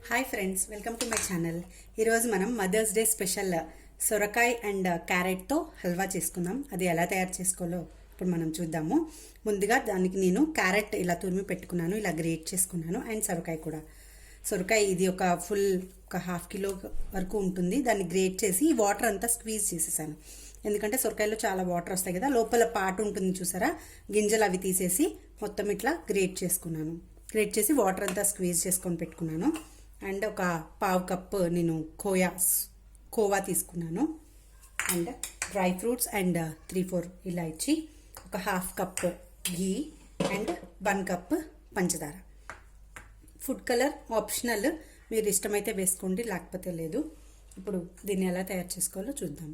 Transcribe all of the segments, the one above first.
Hi friends, welcome to my channel. ఈరోజు మనం mothers day special సొరకాయ అండ్ క్యారెట్తో హల్వా చేసుకుందాం. అది ఎలా తయారు చేసుకోవాలో ఇప్పుడు మనం చూద్దాము. ముందుగా దానికి నేను క్యారెట్ ఇలా తురిమి పెట్టుకున్నాను, ఇలా గ్రేట్ చేసుకున్నాను. అండ్ సొరకాయ కూడా. సొరకాయ ఇది ఒక హాఫ్ కిలో వరకు ఉంటుంది. దాన్ని గ్రేట్ చేసి వాటర్ అంతా స్క్వీజ్ చేసేసాను. ఎందుకంటే సొరకాయలో చాలా వాటర్ వస్తాయి కదా, లోపల పాటు ఉంటుంది చూసారా, గింజలు అవి తీసేసి మొత్తం ఇట్లా గ్రేట్ చేసుకున్నాను. గ్రేట్ చేసి వాటర్ అంతా స్క్వీజ్ చేసుకొని పెట్టుకున్నాను. అండ్ ఒక పావు కప్పు నేను కోవా తీసుకున్నాను. అండ్ డ్రై ఫ్రూట్స్ అండ్ 3-4 ఇలాచి, ఒక half cup ghee and 1 cup పంచదార. ఫుడ్ కలర్ ఆప్షనల్, మీరు ఇష్టమైతే వేసుకోండి, లేకపోతే లేదు. ఇప్పుడు దీన్ని ఎలా తయారు చేసుకోవాలో చూద్దాం.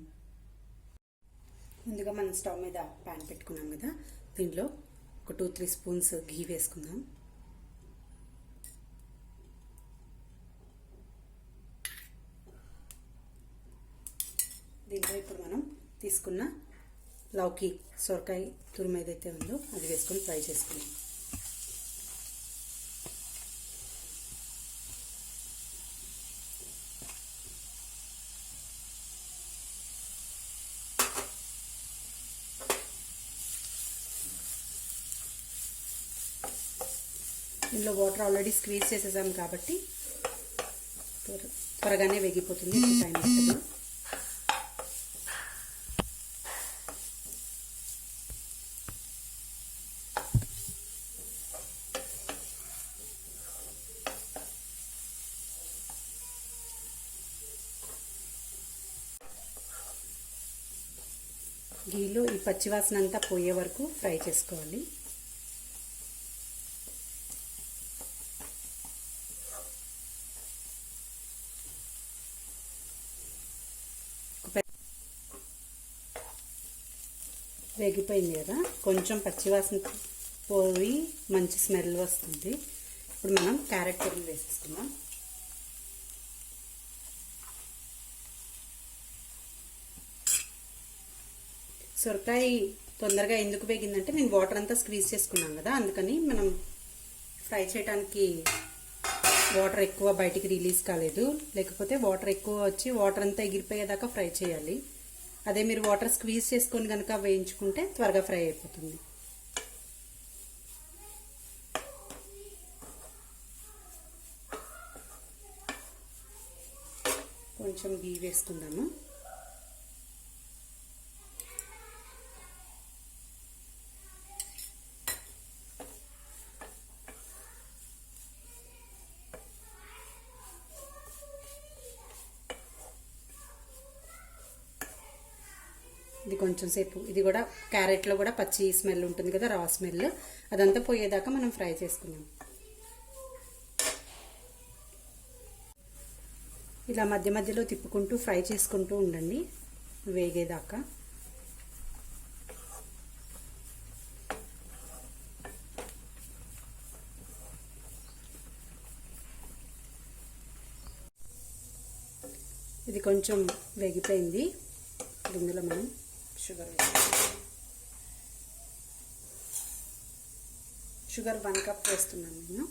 ముందుగా మనం స్టవ్ మీద ప్యాన్ పెట్టుకున్నాం కదా, దీనిలో ఒక 2-3 స్పూన్స్ ఘీ వేసుకుందాం. దీంట్లో ఇప్పుడు మనం తీసుకున్న లౌకి సొరకాయ తురుము ఏదైతే ఉందో అది వేసుకొని ఫ్రై చేసుకున్నాం. ఇందులో వాటర్ ఆల్రెడీ స్క్వీజ్ చేసేసాం కాబట్టి త్వరగానే వేగిపోతుంది, టైం వస్తుంది. ఘీలో ఈ పచ్చివాసన అంతా పోయే వరకు ఫ్రై చేసుకోవాలి. వేగిపోయింది కదా, కొంచెం పచ్చివాసన పోయి మంచి స్మెల్ వస్తుంది. ఇప్పుడు మనం క్యారెట్ తురుము వేసేసుకుందాం. సొరకాయ తొందరగా ఎందుకు వేగిందంటే నేను వాటర్ అంతా స్క్వీజ్ చేసుకున్నాను కదా, అందుకని మనం ఫ్రై చేయడానికి వాటర్ ఎక్కువ బయటికి రిలీజ్ కాలేదు. లేకపోతే వాటర్ ఎక్కువ వచ్చి వాటర్ అంతా ఎగిరిపోయేదాకా ఫ్రై చేయాలి. అదే మీరు వాటర్ స్క్వీజ్ చేసుకొని కనుక వేయించుకుంటే త్వరగా ఫ్రై అయిపోతుంది. కొంచెం ఘీ వేసుకుందాము. ఇది కొంచెం సేపు, ఇది కూడా క్యారెట్లో కూడా పచ్చి స్మెల్ ఉంటుంది కదా, రా స్మెల్, అదంతా పోయేదాకా మనం ఫ్రై చేసుకున్నాం. ఇలా మధ్య మధ్యలో తిప్పుకుంటూ ఫ్రై చేసుకుంటూ ఉండండి వేగేదాకా. ఇది కొంచెం వేగిపోయింది. ఇందులో మనం షుగర్ వేస్తాం. షుగర్ 1 కప్ వేస్తున్నాను నేను.